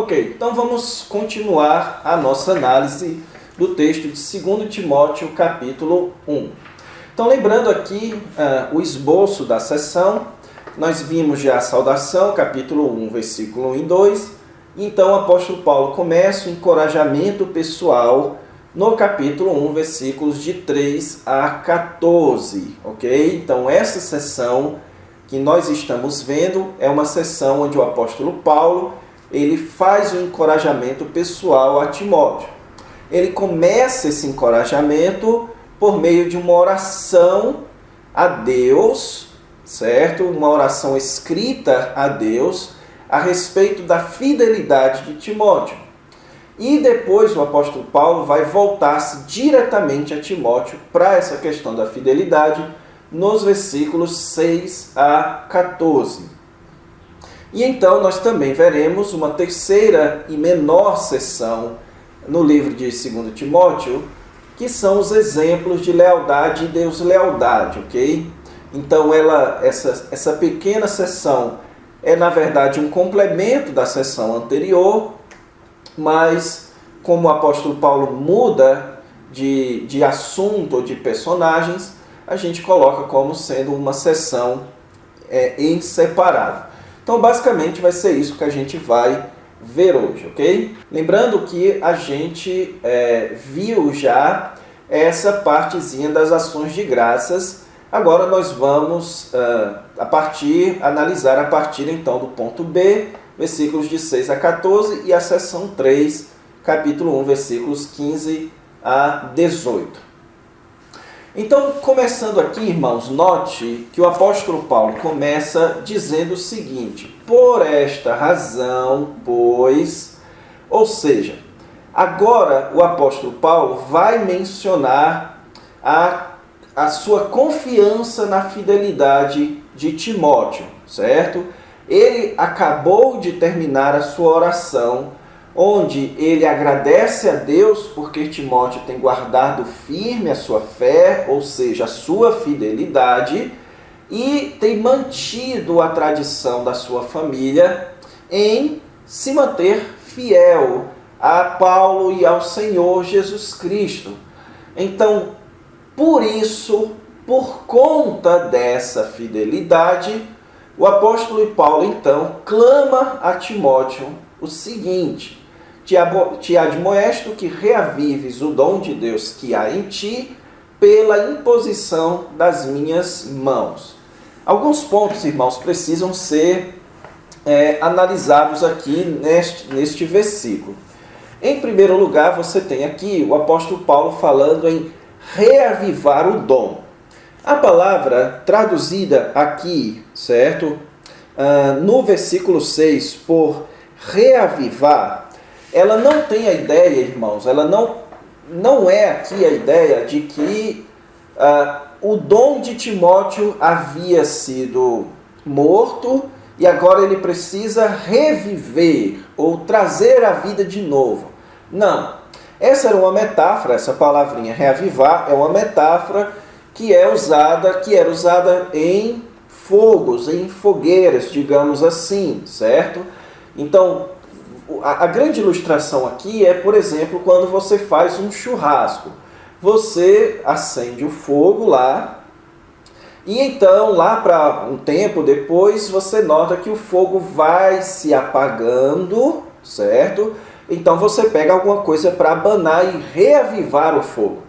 Ok, então vamos continuar a nossa análise do texto de 2 Timóteo, capítulo 1. Então, lembrando aqui o esboço da sessão, nós vimos já a saudação, capítulo 1, versículo 1 e 2. Então, o apóstolo Paulo começa o encorajamento pessoal no capítulo 1, versículos de 3 a 14. Ok? Então, essa sessão que nós estamos vendo é uma sessão onde o apóstolo Paulo ele faz o encorajamento pessoal a Timóteo. Ele começa esse encorajamento por meio de uma oração a Deus, certo? Uma oração escrita a Deus a respeito da fidelidade de Timóteo. E depois o apóstolo Paulo vai voltar-se diretamente a Timóteo para essa questão da fidelidade nos versículos 6 a 14. E então nós também veremos uma terceira e menor seção no livro de 2 Timóteo, que são os exemplos de lealdade e deslealdade, ok? Então essa pequena seção é na verdade um complemento da seção anterior, mas como o apóstolo Paulo muda de assunto ou de personagens, a gente coloca como sendo uma seção em separado. Então, basicamente, vai ser isso que a gente vai ver hoje, ok? Lembrando que a gente viu já essa partezinha das ações de graças. Agora nós vamos analisar a partir então do ponto B, versículos de 6 a 14, e a seção 3, capítulo 1, versículos 15 a 18. Então, começando aqui, irmãos, note que o apóstolo Paulo começa dizendo o seguinte: por esta razão, pois... Ou seja, agora o apóstolo Paulo vai mencionar a sua confiança na fidelidade de Timóteo, certo? Ele acabou de terminar a sua oração, onde ele agradece a Deus porque Timóteo tem guardado firme a sua fé, ou seja, a sua fidelidade, e tem mantido a tradição da sua família em se manter fiel a Paulo e ao Senhor Jesus Cristo. Então, por isso, por conta dessa fidelidade, o apóstolo Paulo então clama a Timóteo o seguinte: te admoesto que reavives o dom de Deus que há em ti pela imposição das minhas mãos. Alguns pontos, irmãos, precisam ser analisados aqui neste versículo. Em primeiro lugar, você tem aqui o apóstolo Paulo falando em reavivar o dom. A palavra traduzida aqui, certo? No versículo 6, por reavivar, ela não tem a ideia, irmãos, ela não é aqui a ideia de que o dom de Timóteo havia sido morto e agora ele precisa reviver ou trazer a vida de novo. Não. Essa era uma metáfora, essa palavrinha reavivar é uma metáfora que era usada em fogos, em fogueiras, digamos assim, certo? Então, a grande ilustração aqui é, por exemplo, quando você faz um churrasco. Você acende o fogo lá, e então, lá para um tempo depois, você nota que o fogo vai se apagando, certo? Então você pega alguma coisa para abanar e reavivar o fogo.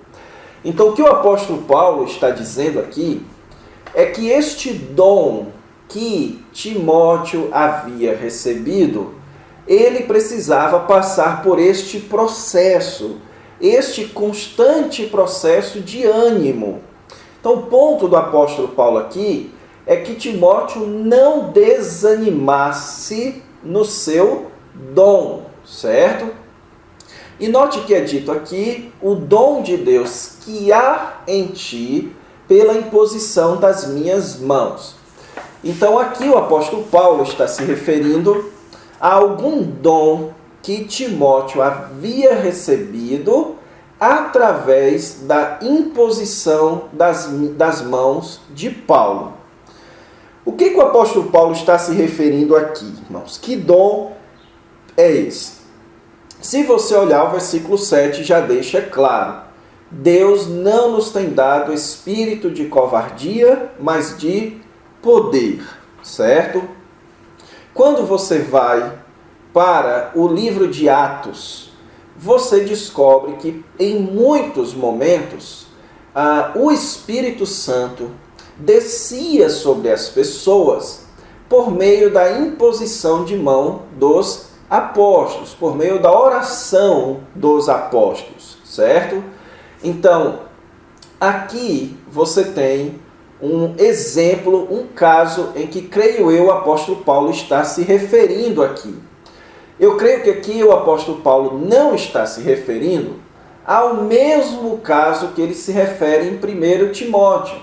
Então o que o apóstolo Paulo está dizendo aqui é que este dom que Timóteo havia recebido, ele precisava passar por este processo, este constante processo de ânimo. Então o ponto do apóstolo Paulo aqui é que Timóteo não desanimasse no seu dom, certo? E note que é dito aqui, o dom de Deus que há em ti pela imposição das minhas mãos. Então aqui o apóstolo Paulo está se referindo a algum dom que Timóteo havia recebido através da imposição das mãos de Paulo. O que o apóstolo Paulo está se referindo aqui, irmãos? Que dom é esse. Se você olhar o versículo 7, já deixa claro. Deus não nos tem dado espírito de covardia, mas de poder, certo? Quando você vai para o livro de Atos, você descobre que em muitos momentos o Espírito Santo descia sobre as pessoas por meio da imposição de mão dos apóstolos, por meio da oração dos apóstolos, certo? Então, aqui você tem um exemplo, um caso em que, creio eu, o apóstolo Paulo está se referindo aqui. Eu creio que aqui o apóstolo Paulo não está se referindo ao mesmo caso que ele se refere em 1 Timóteo.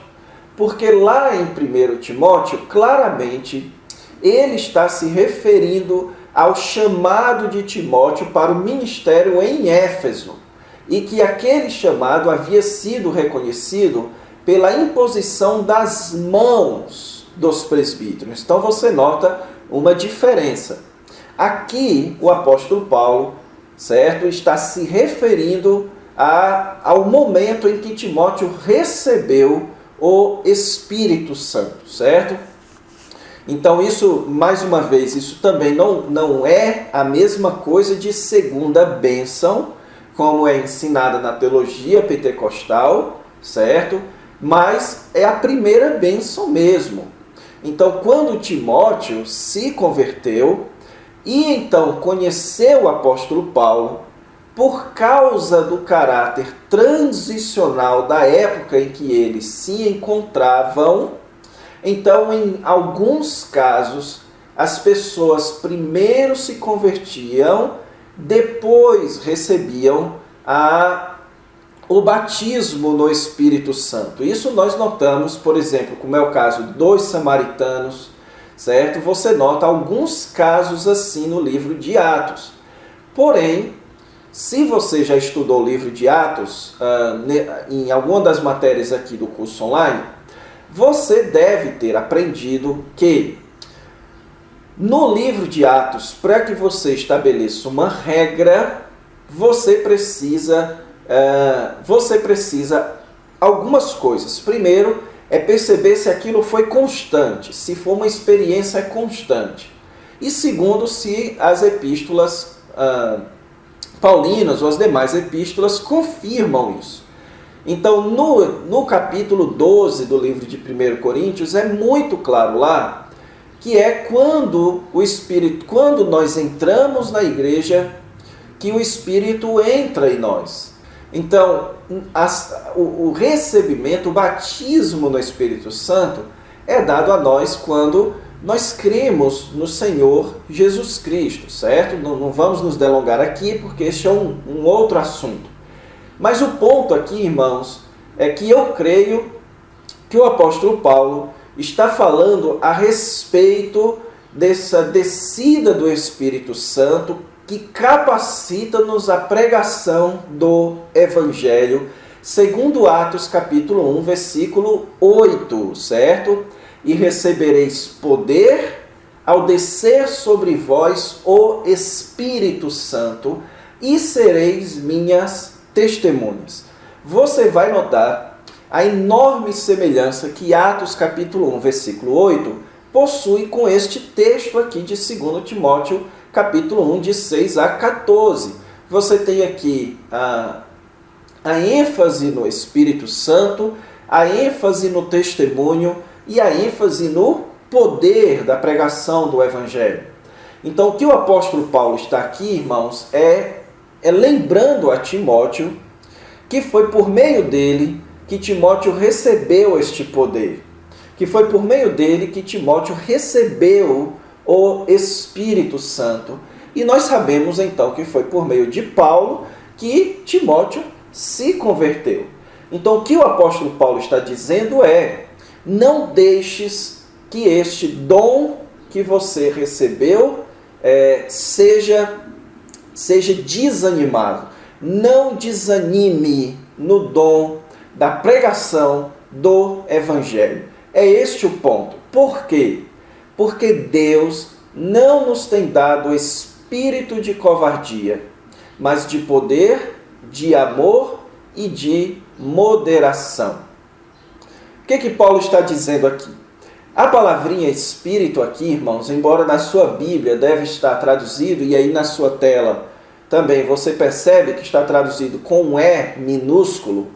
Porque lá em 1 Timóteo, claramente, ele está se referindo ao chamado de Timóteo para o ministério em Éfeso. E que aquele chamado havia sido reconhecido pela imposição das mãos dos presbíteros. Então você nota uma diferença. Aqui o apóstolo Paulo, certo, está se referindo ao momento em que Timóteo recebeu o Espírito Santo, certo? Então isso, mais uma vez, isso também não é a mesma coisa de segunda bênção, como é ensinada na teologia pentecostal, certo? Mas é a primeira bênção mesmo. Então, quando Timóteo se converteu e então conheceu o apóstolo Paulo, por causa do caráter transicional da época em que eles se encontravam, então, em alguns casos, as pessoas primeiro se convertiam, depois recebiam o batismo no Espírito Santo. Isso nós notamos, por exemplo, como é o caso dos samaritanos, certo? Você nota alguns casos assim no livro de Atos. Porém, se você já estudou o livro de Atos, em alguma das matérias aqui do curso online, você deve ter aprendido que no livro de Atos, para que você estabeleça uma regra, você precisa algumas coisas. Primeiro, é perceber se aquilo foi constante, se for uma experiência constante. E segundo, se as epístolas paulinas ou as demais epístolas confirmam isso. Então, no capítulo 12 do livro de 1 Coríntios, é muito claro lá que é quando nós entramos na igreja, que o Espírito entra em nós. Então, o recebimento, o batismo no Espírito Santo é dado a nós quando nós cremos no Senhor Jesus Cristo, certo? Não vamos nos delongar aqui, porque este é um outro assunto. Mas o ponto aqui, irmãos, é que eu creio que o apóstolo Paulo está falando a respeito dessa descida do Espírito Santo que capacita-nos à pregação do Evangelho, segundo Atos capítulo 1, versículo 8, certo? E recebereis poder ao descer sobre vós o Espírito Santo e sereis minhas testemunhas. Você vai notar a enorme semelhança que Atos capítulo 1, versículo 8, possui com este texto aqui de 2 Timóteo, capítulo 1, de 6 a 14. Você tem aqui a ênfase no Espírito Santo, a ênfase no testemunho e a ênfase no poder da pregação do Evangelho. Então, o que o apóstolo Paulo está aqui, irmãos, é lembrando a Timóteo que foi por meio dele que Timóteo recebeu este poder, que foi por meio dele que Timóteo recebeu o Espírito Santo. E nós sabemos então que foi por meio de Paulo que Timóteo se converteu. Então o que o apóstolo Paulo está dizendo é: não deixes que este dom que você recebeu seja desanimado. Não desanime no dom da pregação do Evangelho. É este o ponto. Por quê? Porque Deus não nos tem dado espírito espírito de covardia, mas de poder, de amor e de moderação. O que Paulo está dizendo aqui? A palavrinha espírito aqui, irmãos, embora na sua Bíblia deve estar traduzido, e aí na sua tela também você percebe que está traduzido com um E minúsculo,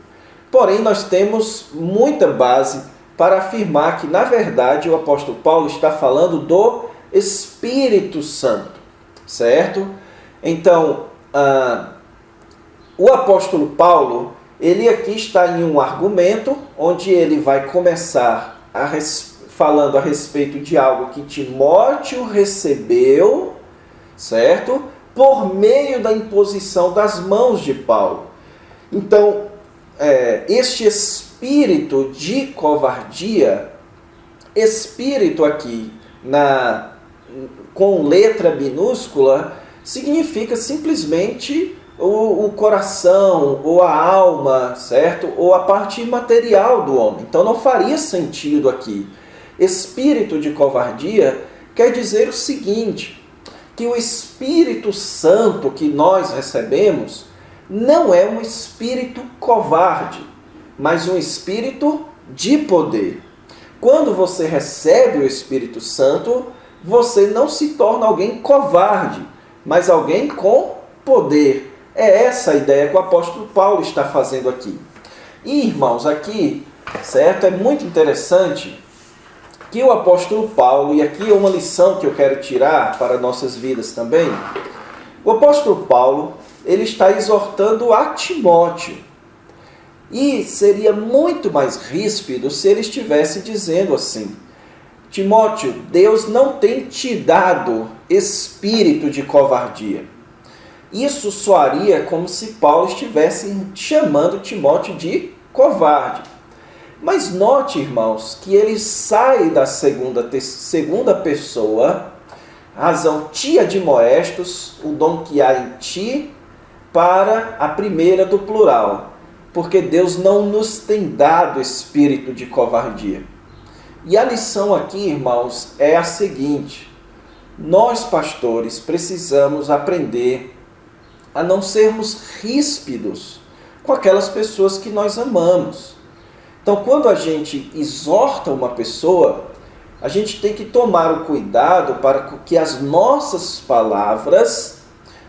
porém nós temos muita base para afirmar que, na verdade, o apóstolo Paulo está falando do Espírito Santo, certo? Então, o apóstolo Paulo, ele aqui está em um argumento onde ele vai começar falando a respeito de algo que Timóteo recebeu, certo? Por meio da imposição das mãos de Paulo. Então, este espírito de covardia, espírito aqui com letra minúscula, significa simplesmente o coração, ou a alma, certo? Ou a parte imaterial do homem. Então não faria sentido aqui. Espírito de covardia quer dizer o seguinte, que o Espírito Santo que nós recebemos não é um espírito covarde, mas um espírito de poder. Quando você recebe o Espírito Santo, você não se torna alguém covarde, mas alguém com poder. É essa a ideia que o apóstolo Paulo está fazendo aqui. E, irmãos, aqui, certo? É muito interessante que o apóstolo Paulo, e aqui é uma lição que eu quero tirar para nossas vidas também, o apóstolo Paulo, ele está exortando a Timóteo. E seria muito mais ríspido se ele estivesse dizendo assim: Timóteo, Deus não tem te dado espírito de covardia. Isso soaria como se Paulo estivesse chamando Timóteo de covarde. Mas note, irmãos, que ele sai da segunda pessoa, razão te admoestos, o dom que há em ti, para a primeira do plural. Porque Deus não nos tem dado espírito de covardia. E a lição aqui, irmãos, é a seguinte: nós, pastores, precisamos aprender a não sermos ríspidos com aquelas pessoas que nós amamos. Então, quando a gente exorta uma pessoa, a gente tem que tomar o cuidado para que as nossas palavras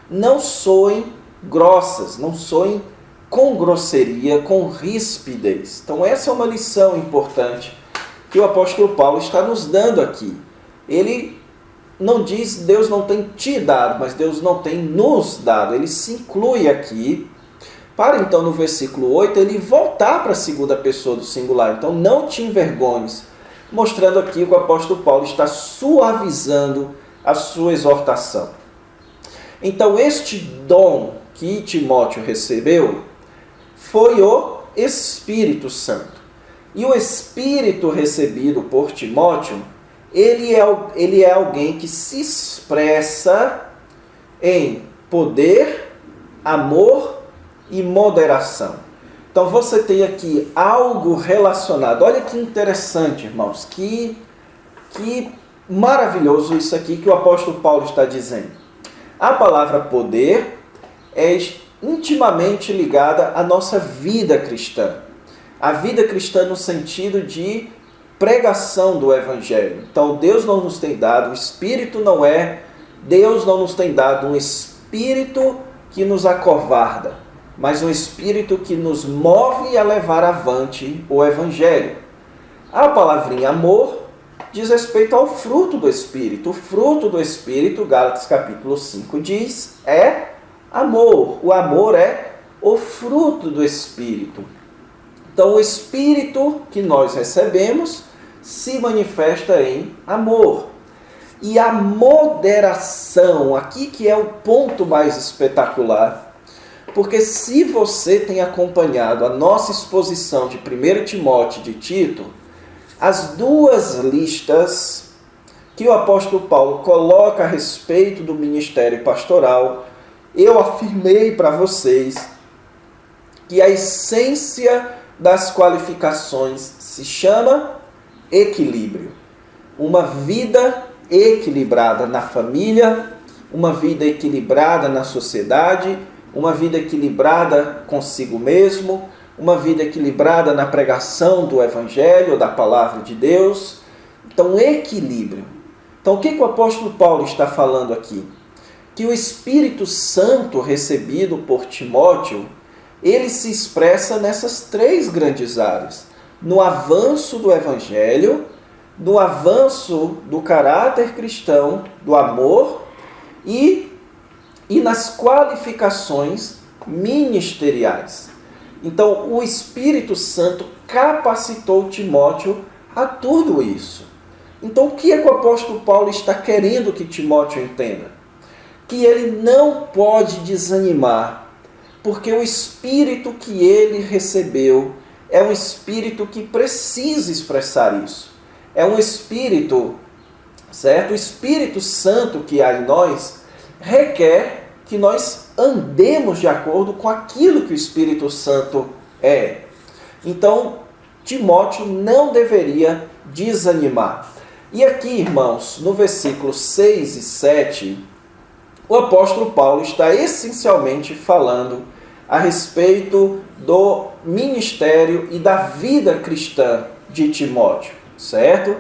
não soem grossas, não soem com grosseria, com rispidez. Então, essa é uma lição importante que o apóstolo Paulo está nos dando aqui. Ele não diz Deus não tem te dado, mas Deus não tem nos dado. Ele se inclui aqui, para então no versículo 8 ele voltar para a segunda pessoa do singular. Então não te envergonhes, mostrando aqui que o apóstolo Paulo está suavizando a sua exortação. Então este dom que Timóteo recebeu foi o Espírito Santo. E o Espírito recebido por Timóteo, ele é alguém que se expressa em poder, amor e moderação. Então você tem aqui algo relacionado. Olha que interessante, irmãos. Que maravilhoso isso aqui que o apóstolo Paulo está dizendo. A palavra poder é intimamente ligada à nossa vida cristã. A vida cristã no sentido de pregação do Evangelho. Então Deus não nos tem dado, o Espírito não é, Deus não nos tem dado um Espírito que nos acovarda, mas um Espírito que nos move a levar avante o Evangelho. A palavrinha amor diz respeito ao fruto do Espírito. O fruto do Espírito, Gálatas capítulo 5 diz, é amor. O amor é o fruto do Espírito. Então o Espírito que nós recebemos se manifesta em amor. E a moderação, aqui que é o ponto mais espetacular, porque se você tem acompanhado a nossa exposição de 1 Timóteo e de Tito, as duas listas que o apóstolo Paulo coloca a respeito do ministério pastoral, eu afirmei para vocês que a essência das qualificações se chama equilíbrio. Uma vida equilibrada na família, uma vida equilibrada na sociedade, uma vida equilibrada consigo mesmo, uma vida equilibrada na pregação do Evangelho, da Palavra de Deus. Então, equilíbrio. Então, o que o apóstolo Paulo está falando aqui? Que o Espírito Santo recebido por Timóteo, ele se expressa nessas três grandes áreas. No avanço do Evangelho, no avanço do caráter cristão, do amor e nas qualificações ministeriais. Então, o Espírito Santo capacitou Timóteo a tudo isso. Então, o que é que o apóstolo Paulo está querendo que Timóteo entenda? Que ele não pode desanimar, porque o Espírito que ele recebeu é um Espírito que precisa expressar isso. É um Espírito, certo? O Espírito Santo que há em nós requer que nós andemos de acordo com aquilo que o Espírito Santo é. Então, Timóteo não deveria desanimar. E aqui, irmãos, no versículo 6 e 7, o apóstolo Paulo está essencialmente falando a respeito do ministério e da vida cristã de Timóteo, certo?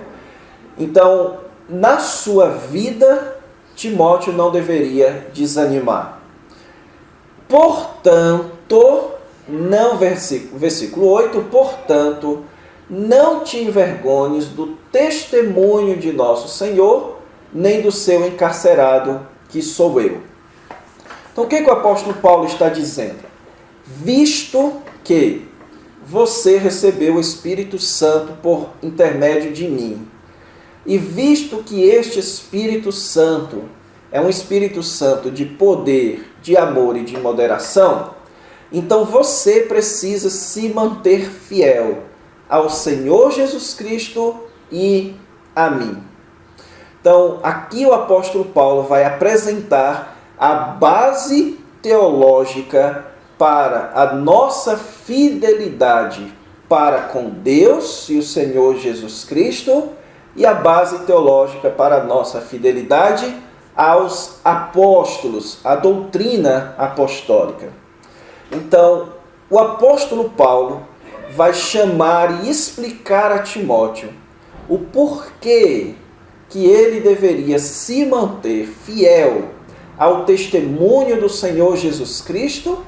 Então, na sua vida, Timóteo não deveria desanimar. Portanto, não, versículo 8, portanto, não te envergonhes do testemunho de nosso Senhor, nem do seu encarcerado, que sou eu. Então, o que o apóstolo Paulo está dizendo? Visto que você recebeu o Espírito Santo por intermédio de mim, e visto que este Espírito Santo é um Espírito Santo de poder, de amor e de moderação, então você precisa se manter fiel ao Senhor Jesus Cristo e a mim. Então, aqui o apóstolo Paulo vai apresentar a base teológica para a nossa fidelidade para com Deus e o Senhor Jesus Cristo e a base teológica para a nossa fidelidade aos apóstolos, a doutrina apostólica. Então, o apóstolo Paulo vai chamar e explicar a Timóteo o porquê que ele deveria se manter fiel ao testemunho do Senhor Jesus Cristo,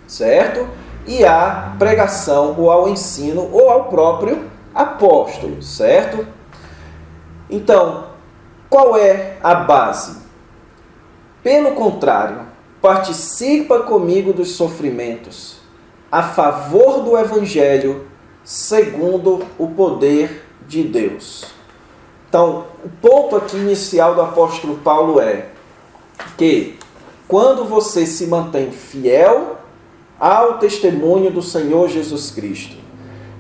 certo? E à pregação, ou ao ensino, ou ao próprio apóstolo, certo? Então, qual é a base? Pelo contrário, participa comigo dos sofrimentos, a favor do Evangelho, segundo o poder de Deus. Então, o ponto aqui inicial do apóstolo Paulo é que quando você se mantém fiel ao testemunho do Senhor Jesus Cristo,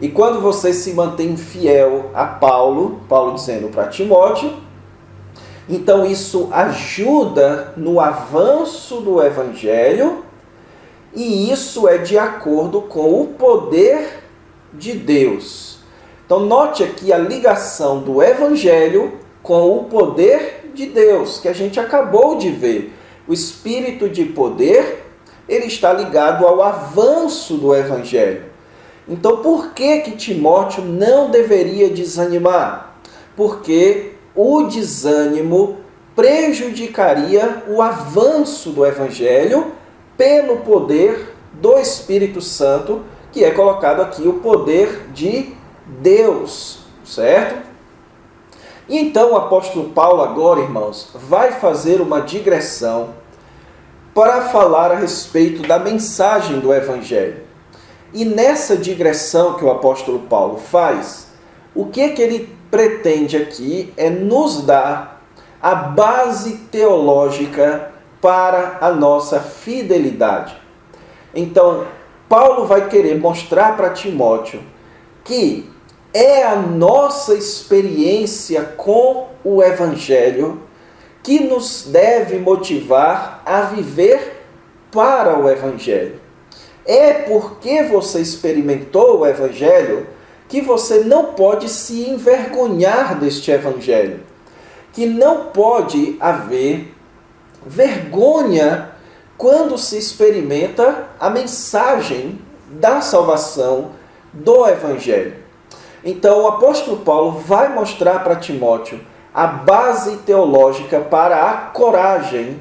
e quando você se mantém fiel a Paulo dizendo para Timóteo, então isso ajuda no avanço do Evangelho, e isso é de acordo com o poder de Deus. Então note aqui a ligação do Evangelho com o poder de Deus, que a gente acabou de ver. O Espírito de poder, ele está ligado ao avanço do Evangelho. Então por que Timóteo não deveria desanimar? Porque o desânimo prejudicaria o avanço do Evangelho pelo poder do Espírito Santo, que é colocado aqui o poder de Deus, certo? E então o apóstolo Paulo agora, irmãos, vai fazer uma digressão para falar a respeito da mensagem do Evangelho. E nessa digressão que o apóstolo Paulo faz, o que ele pretende aqui é nos dar a base teológica para a nossa fidelidade. Então, Paulo vai querer mostrar para Timóteo que é a nossa experiência com o Evangelho que nos deve motivar a viver para o Evangelho. É porque você experimentou o Evangelho que você não pode se envergonhar deste Evangelho, que não pode haver vergonha quando se experimenta a mensagem da salvação do Evangelho. Então o apóstolo Paulo vai mostrar para Timóteo a base teológica para a coragem,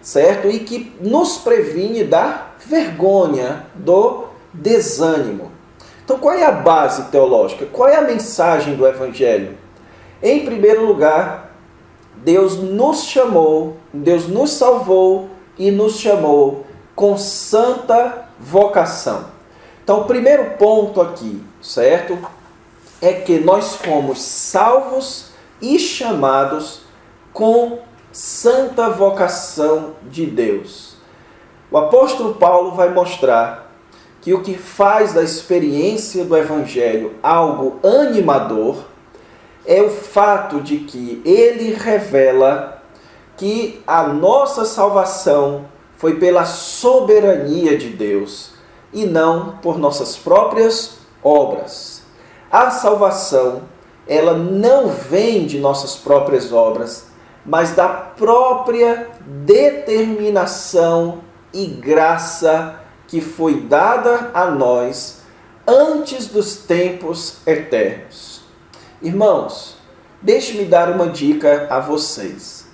certo? E que nos previne da vergonha, do desânimo. Então qual é a base teológica? Qual é a mensagem do Evangelho? Em primeiro lugar, Deus nos chamou, Deus nos salvou e nos chamou com santa vocação. Então o primeiro ponto aqui, certo? É que nós fomos salvos e chamados com santa vocação de Deus. O apóstolo Paulo vai mostrar que o que faz da experiência do Evangelho algo animador é o fato de que ele revela que a nossa salvação foi pela soberania de Deus e não por nossas próprias obras. A salvação, ela não vem de nossas próprias obras, mas da própria determinação e graça que foi dada a nós antes dos tempos eternos. Irmãos, deixe-me dar uma dica a vocês.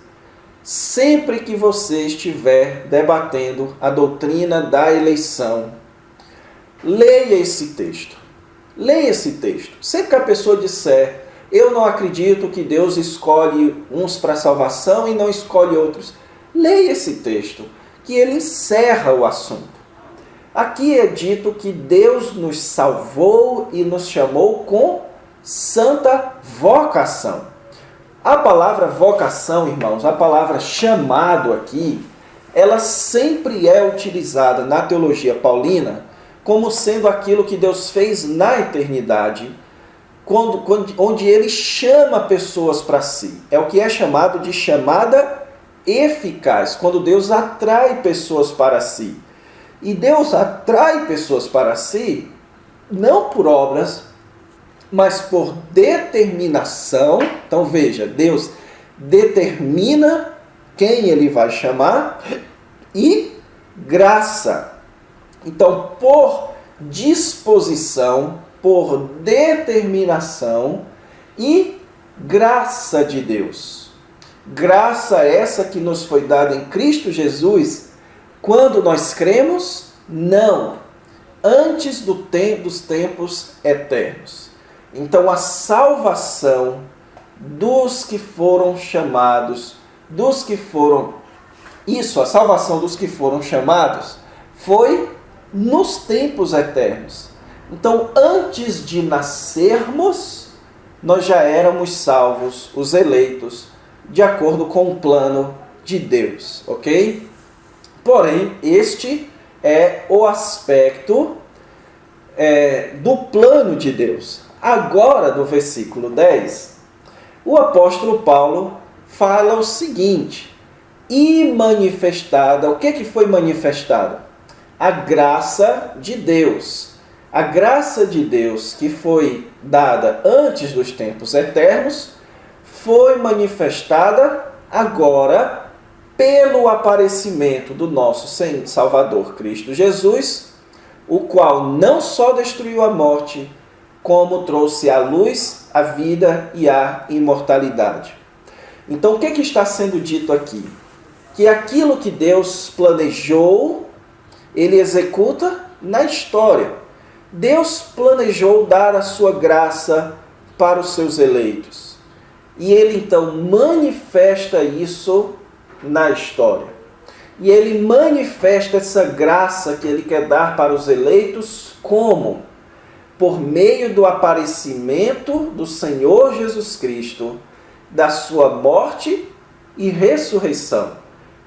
Sempre que você estiver debatendo a doutrina da eleição, leia esse texto. Leia esse texto. Sempre que a pessoa disser, eu não acredito que Deus escolhe uns para salvação e não escolhe outros, leia esse texto, que ele encerra o assunto. Aqui é dito que Deus nos salvou e nos chamou com santa vocação. A palavra vocação, irmãos, a palavra chamado aqui, ela sempre é utilizada na teologia paulina como sendo aquilo que Deus fez na eternidade, onde Ele chama pessoas para si. É o que é chamado de chamada eficaz, quando Deus atrai pessoas para si. E Deus atrai pessoas para si, não por obras, mas por determinação. Então veja, Deus determina quem Ele vai chamar e graça. Então, por disposição, por determinação e graça de Deus. Graça essa que nos foi dada em Cristo Jesus quando nós cremos? Não. Antes dos tempos eternos. Então, a salvação dos que foram chamados, a salvação dos que foram chamados foi nos tempos eternos. Então, antes de nascermos, nós já éramos salvos, os eleitos, de acordo com o plano de Deus, ok? Porém, este é o aspecto do plano de Deus. Agora, no versículo 10, o apóstolo Paulo fala o seguinte: e manifestada, o que foi manifestada? A graça de Deus. A graça de Deus que foi dada antes dos tempos eternos foi manifestada agora pelo aparecimento do nosso Salvador Cristo Jesus, o qual não só destruiu a morte, como trouxe à luz a vida e a imortalidade. Então, o que está sendo dito aqui? Que aquilo que Deus planejou, Ele executa na história. Deus planejou dar a sua graça para os seus eleitos. E Ele então manifesta isso na história. E Ele manifesta essa graça que Ele quer dar para os eleitos como? Por meio do aparecimento do Senhor Jesus Cristo, da sua morte e ressurreição.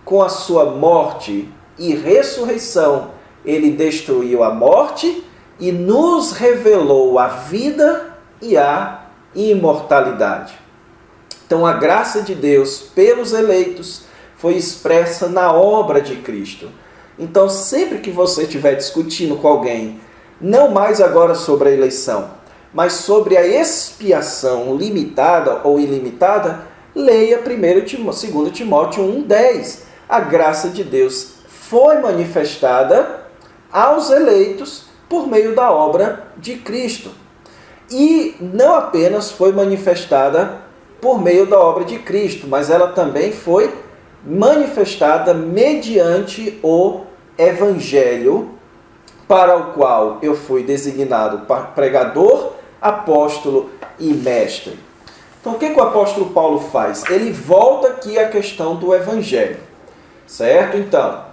Com a sua morte e ressurreição, Ele destruiu a morte e nos revelou a vida e a imortalidade. Então, a graça de Deus pelos eleitos foi expressa na obra de Cristo. Então, sempre que você estiver discutindo com alguém, não mais agora sobre a eleição, mas sobre a expiação limitada ou ilimitada, leia 2 Timóteo 1,10. a graça de Deus foi manifestada aos eleitos por meio da obra de Cristo. E não apenas foi manifestada por meio da obra de Cristo, mas ela também foi manifestada mediante o Evangelho, para o qual eu fui designado pregador, apóstolo e mestre. Então, o que o apóstolo Paulo faz? Ele volta aqui à questão do Evangelho, certo? Então,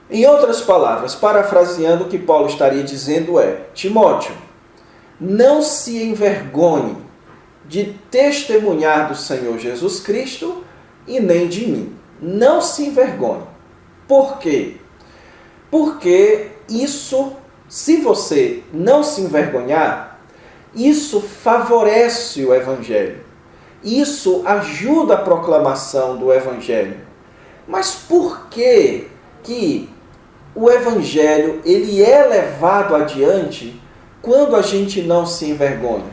em outras palavras, parafraseando, o que Paulo estaria dizendo é: Timóteo, não se envergonhe de testemunhar do Senhor Jesus Cristo e nem de mim. Não se envergonhe. Por quê? Porque isso, se você não se envergonhar, isso favorece o Evangelho. Isso ajuda a proclamação do Evangelho. Mas por que o Evangelho ele é levado adiante quando a gente não se envergonha?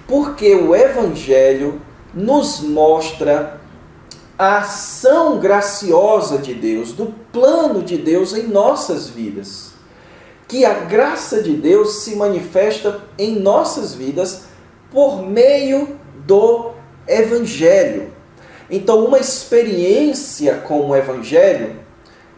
Porque o Evangelho nos mostra a ação graciosa de Deus, do plano de Deus em nossas vidas. Que a graça de Deus se manifesta em nossas vidas por meio do Evangelho. Então, uma experiência com o Evangelho,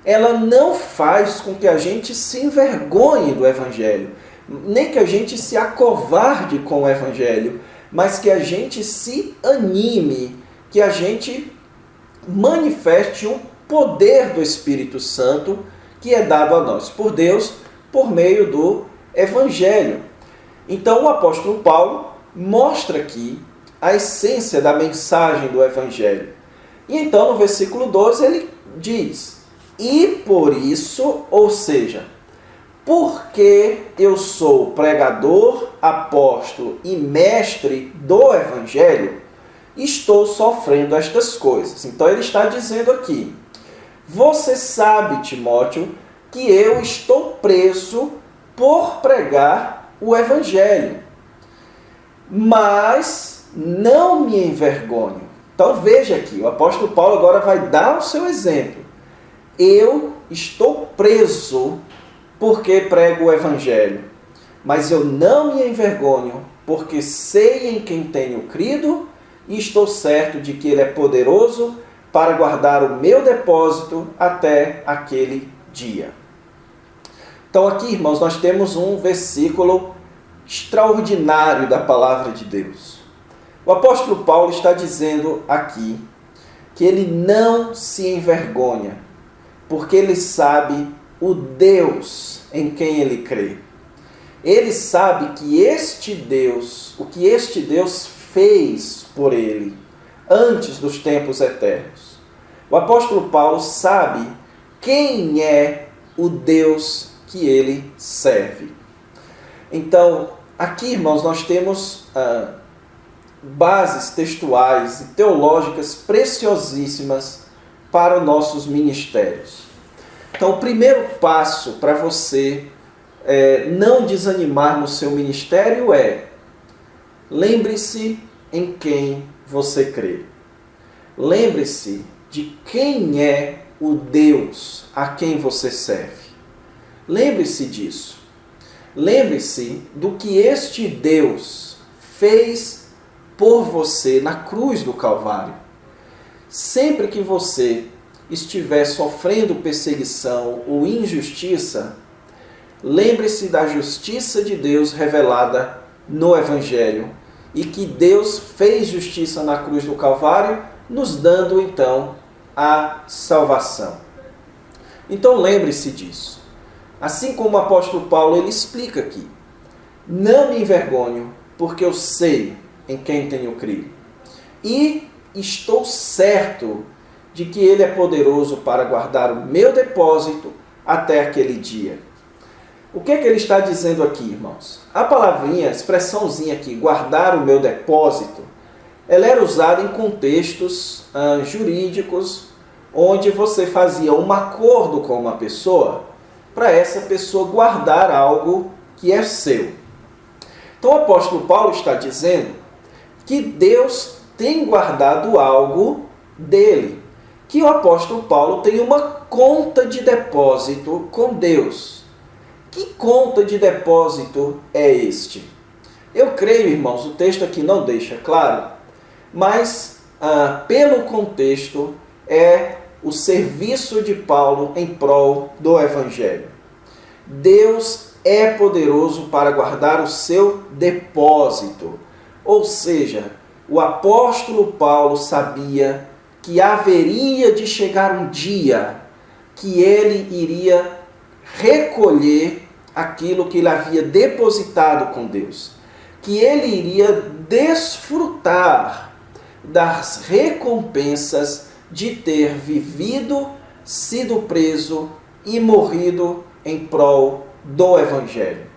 ela não faz com que a gente se envergonhe do Evangelho, nem que a gente se acovarde com o Evangelho, mas que a gente se anime, que a gente manifeste o poder do Espírito Santo que é dado a nós por Deus por meio do Evangelho. Então o apóstolo Paulo mostra aqui a essência da mensagem do Evangelho. E então no versículo 12 ele diz: e por isso, ou seja, porque eu sou pregador, apóstolo e mestre do Evangelho, estou sofrendo estas coisas. Então ele está dizendo aqui: você sabe, Timóteo, que eu estou preso por pregar o Evangelho, mas não me envergonho. Então veja aqui, o apóstolo Paulo agora vai dar o seu exemplo. Eu estou preso porque prego o Evangelho, mas eu não me envergonho, porque sei em quem tenho crido e estou certo de que Ele é poderoso para guardar o meu depósito até aquele dia. Então aqui, irmãos, nós temos um versículo extraordinário da palavra de Deus. O apóstolo Paulo está dizendo aqui que ele não se envergonha, porque ele sabe o Deus em quem ele crê. Ele sabe que este Deus, o que este Deus fez por ele antes dos tempos eternos. O apóstolo Paulo sabe quem é o Deus que ele serve. Então, aqui, irmãos, nós temos bases textuais e teológicas preciosíssimas para os nossos ministérios. Então, o primeiro passo para você não desanimar no seu ministério é: lembre-se em quem você crê. Lembre-se de quem é o Deus a quem você serve. Lembre-se disso. Lembre-se do que este Deus fez por você na cruz do Calvário. Sempre que você estiver sofrendo perseguição ou injustiça, lembre-se da justiça de Deus revelada no Evangelho e que Deus fez justiça na cruz do Calvário, nos dando então a salvação. Então lembre-se disso. Assim como o apóstolo Paulo ele explica aqui: não me envergonho, porque eu sei em quem tenho crido. E estou certo de que Ele é poderoso para guardar o meu depósito até aquele dia. O que ele está dizendo aqui, irmãos? A palavrinha, a expressãozinha aqui, guardar o meu depósito, ela era usada em contextos jurídicos, onde você fazia um acordo com uma pessoa para essa pessoa guardar algo que é seu. Então o apóstolo Paulo está dizendo que Deus tem guardado algo dele. que o apóstolo Paulo tem uma conta de depósito com Deus. Que conta de depósito é este? Eu creio, irmãos, o texto aqui não deixa claro, mas pelo contexto é o serviço de Paulo em prol do Evangelho. Deus é poderoso para guardar o seu depósito. Ou seja, o apóstolo Paulo sabia que haveria de chegar um dia que ele iria recolher aquilo que ele havia depositado com Deus, que ele iria desfrutar das recompensas de ter vivido, sido preso e morrido em prol do Evangelho.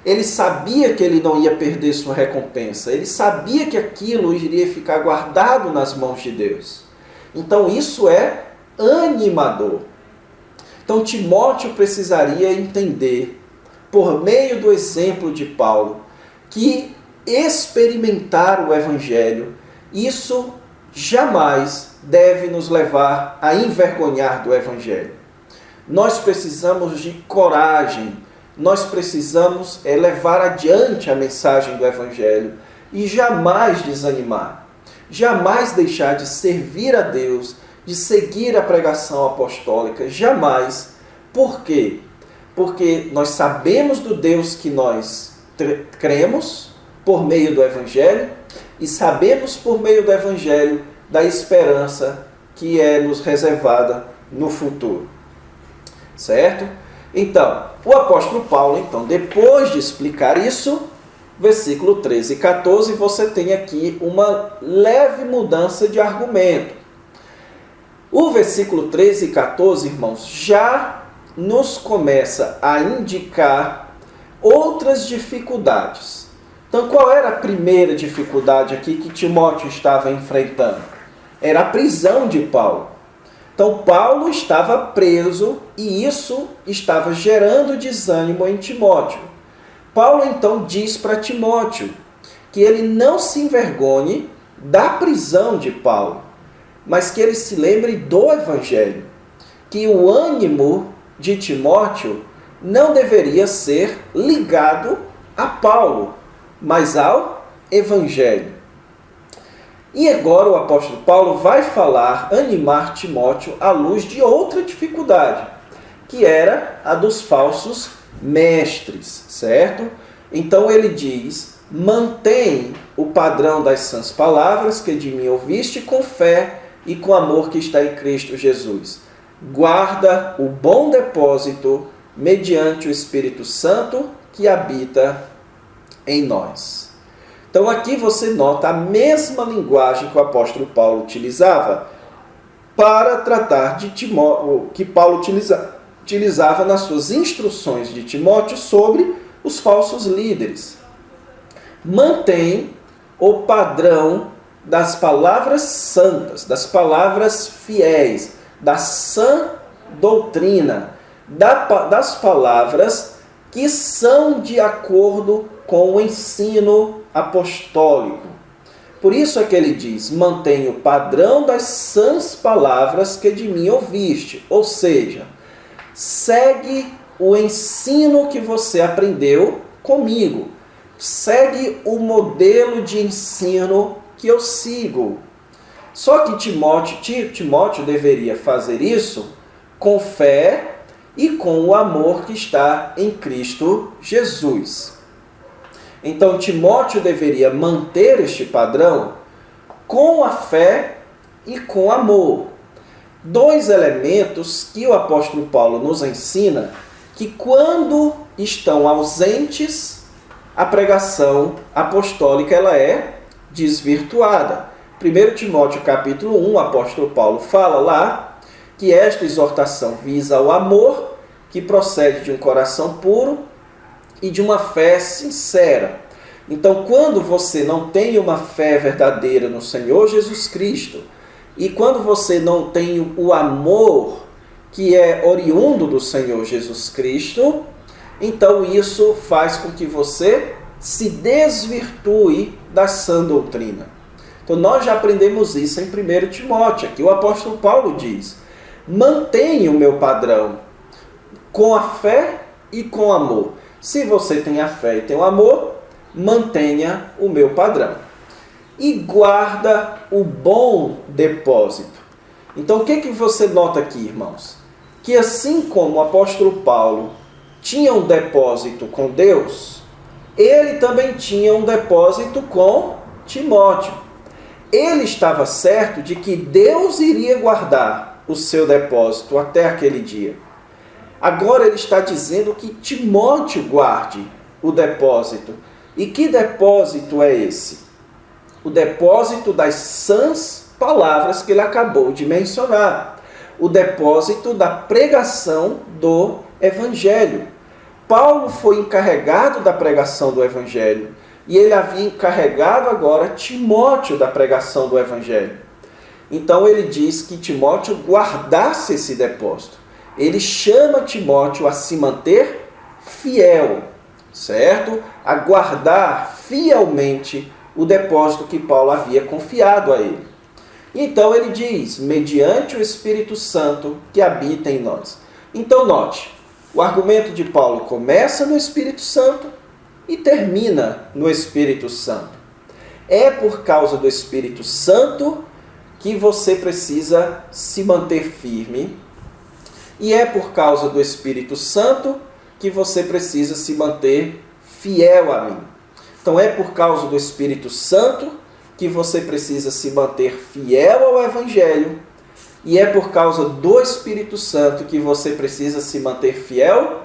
Ele sabia que ele não ia perder sua recompensa, ele sabia que aquilo iria ficar guardado nas mãos de Deus. Então isso é animador. Então Timóteo precisaria entender, por meio do exemplo de Paulo, que experimentar o Evangelho, isso jamais deve nos levar a envergonhar do Evangelho. Nós precisamos de coragem, nós precisamos levar adiante a mensagem do Evangelho e jamais desanimar, jamais deixar de servir a Deus, de seguir a pregação apostólica, jamais. Por quê? Porque nós sabemos do Deus que nós cremos por meio do Evangelho e sabemos por meio do Evangelho da esperança que é nos reservada no futuro. Certo? Então, o apóstolo Paulo, depois de explicar isso, versículo 13 e 14, você tem aqui uma leve mudança de argumento. O versículo 13 e 14, irmãos, já nos começa a indicar outras dificuldades. Então, qual era a primeira dificuldade aqui que Timóteo estava enfrentando? Era a prisão de Paulo. Então, Paulo estava preso e isso estava gerando desânimo em Timóteo. Paulo, então, diz para Timóteo que ele não se envergonhe da prisão de Paulo, mas que ele se lembre do Evangelho, que o ânimo de Timóteo não deveria ser ligado a Paulo, mas ao Evangelho. E agora o apóstolo Paulo vai animar Timóteo à luz de outra dificuldade, que era a dos falsos mestres, certo? Então ele diz: mantém o padrão das sãs palavras que de mim ouviste com fé e com amor que está em Cristo Jesus. Guarda o bom depósito mediante o Espírito Santo que habita em nós. Então aqui você nota a mesma linguagem que o apóstolo Paulo utilizava para tratar de Timóteo, que Paulo utilizava nas suas instruções de Timóteo sobre os falsos líderes. Mantém o padrão das palavras santas, das palavras fiéis, da sã doutrina, das palavras que são de acordo com o ensino apostólico. Por isso é que ele diz: mantém o padrão das sãs palavras que de mim ouviste. Ou seja, segue o ensino que você aprendeu comigo. Segue o modelo de ensino que eu sigo. Só que Timóteo deveria fazer isso com fé e com o amor que está em Cristo Jesus. Então, Timóteo deveria manter este padrão com a fé e com amor. Dois elementos que o apóstolo Paulo nos ensina que, quando estão ausentes, a pregação apostólica ela é desvirtuada. 1 Timóteo capítulo 1, o apóstolo Paulo fala lá que esta exortação visa o amor que procede de um coração puro e de uma fé sincera. Então, quando você não tem uma fé verdadeira no Senhor Jesus Cristo, e quando você não tem o amor que é oriundo do Senhor Jesus Cristo, então isso faz com que você se desvirtue da sã doutrina. Então nós já aprendemos isso em 1 Timóteo. Aqui o apóstolo Paulo diz: mantenha o meu padrão com a fé e com amor. Se você tem a fé e tem o amor, mantenha o meu padrão. E guarda o bom depósito. Então o que você nota aqui, irmãos? Que assim como o apóstolo Paulo tinha um depósito com Deus, ele também tinha um depósito com Timóteo. Ele estava certo de que Deus iria guardar o seu depósito até aquele dia. Agora ele está dizendo que Timóteo guarde o depósito. E que depósito é esse? O depósito das sãs palavras que ele acabou de mencionar. O depósito da pregação do Evangelho. Paulo foi encarregado da pregação do Evangelho. E ele havia encarregado agora Timóteo da pregação do Evangelho. Então ele diz que Timóteo guardasse esse depósito. Ele chama Timóteo a se manter fiel, certo? A guardar fielmente o depósito que Paulo havia confiado a ele. Então ele diz, mediante o Espírito Santo que habita em nós. Então note, o argumento de Paulo começa no Espírito Santo e termina no Espírito Santo. É por causa do Espírito Santo que você precisa se manter firme. E é por causa do Espírito Santo que você precisa se manter fiel a mim. Então é por causa do Espírito Santo que você precisa se manter fiel ao Evangelho. E é por causa do Espírito Santo que você precisa se manter fiel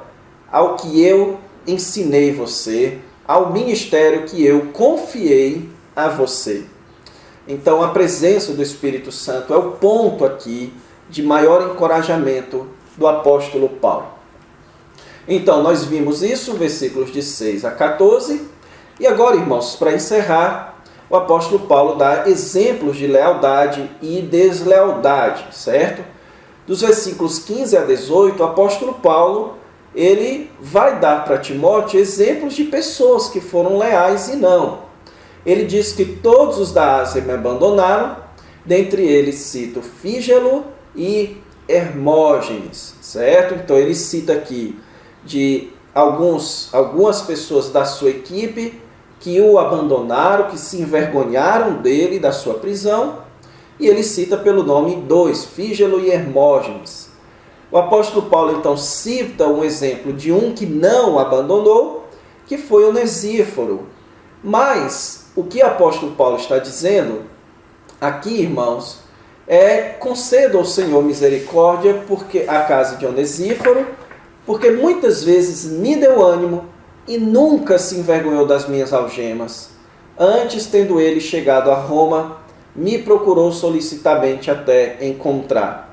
ao que eu ensinei você, ao ministério que eu confiei a você. Então a presença do Espírito Santo é o ponto aqui de maior encorajamento do apóstolo Paulo. Então nós vimos isso, versículos de 6 a 14. E agora, irmãos, para encerrar, o apóstolo Paulo dá exemplos de lealdade e deslealdade, certo? Dos versículos 15 a 18, o apóstolo Paulo ele vai dar para Timóteo exemplos de pessoas que foram leais e não. Ele diz que todos os da Ásia me abandonaram, dentre eles cito Fígelo e Hermógenes, certo? Então ele cita aqui de algumas pessoas da sua equipe que o abandonaram, que se envergonharam dele, da sua prisão, e ele cita pelo nome dois, Fígelo e Hermógenes. O apóstolo Paulo então cita um exemplo de um que não o abandonou, que foi Onesíforo. Mas o que o apóstolo Paulo está dizendo aqui, irmãos, conceda ao Senhor misericórdia porque a casa de Onesíforo, porque muitas vezes me deu ânimo e nunca se envergonhou das minhas algemas. Antes, tendo ele chegado a Roma, me procurou solicitamente até encontrar.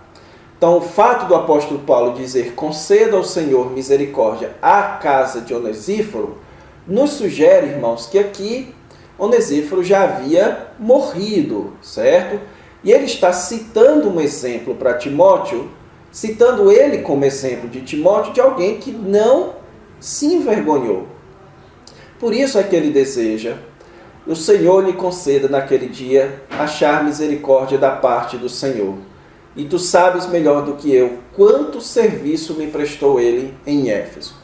Então, o fato do apóstolo Paulo dizer conceda ao Senhor misericórdia à casa de Onesíforo, nos sugere, irmãos, que aqui Onesíforo já havia morrido, certo? E ele está citando um exemplo para Timóteo, citando ele como exemplo de Timóteo, de alguém que não se envergonhou. Por isso é que ele deseja, o Senhor lhe conceda naquele dia achar misericórdia da parte do Senhor. E tu sabes melhor do que eu quanto serviço me prestou ele em Éfeso.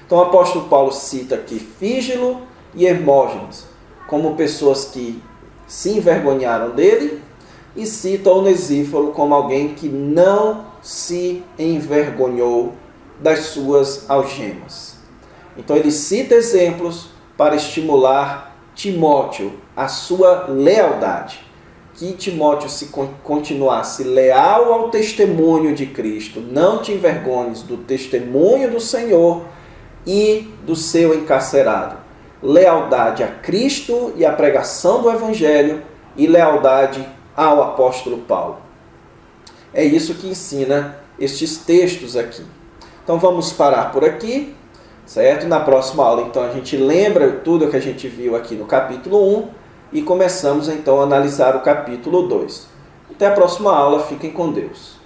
Então o apóstolo Paulo cita aqui Fígelo e Hermógenes como pessoas que se envergonharam dele e cita Onesíforo como alguém que não se envergonhou das suas algemas. Então ele cita exemplos para estimular Timóteo a sua lealdade. Que Timóteo continuasse leal ao testemunho de Cristo. Não te envergonhes do testemunho do Senhor e do seu encarcerado. Lealdade a Cristo e à pregação do Evangelho e lealdade ao apóstolo Paulo. É isso que ensina estes textos aqui. Então vamos parar por aqui, certo? Na próxima aula, então, a gente lembra tudo que a gente viu aqui no capítulo 1 e começamos, então, a analisar o capítulo 2. Até a próxima aula. Fiquem com Deus.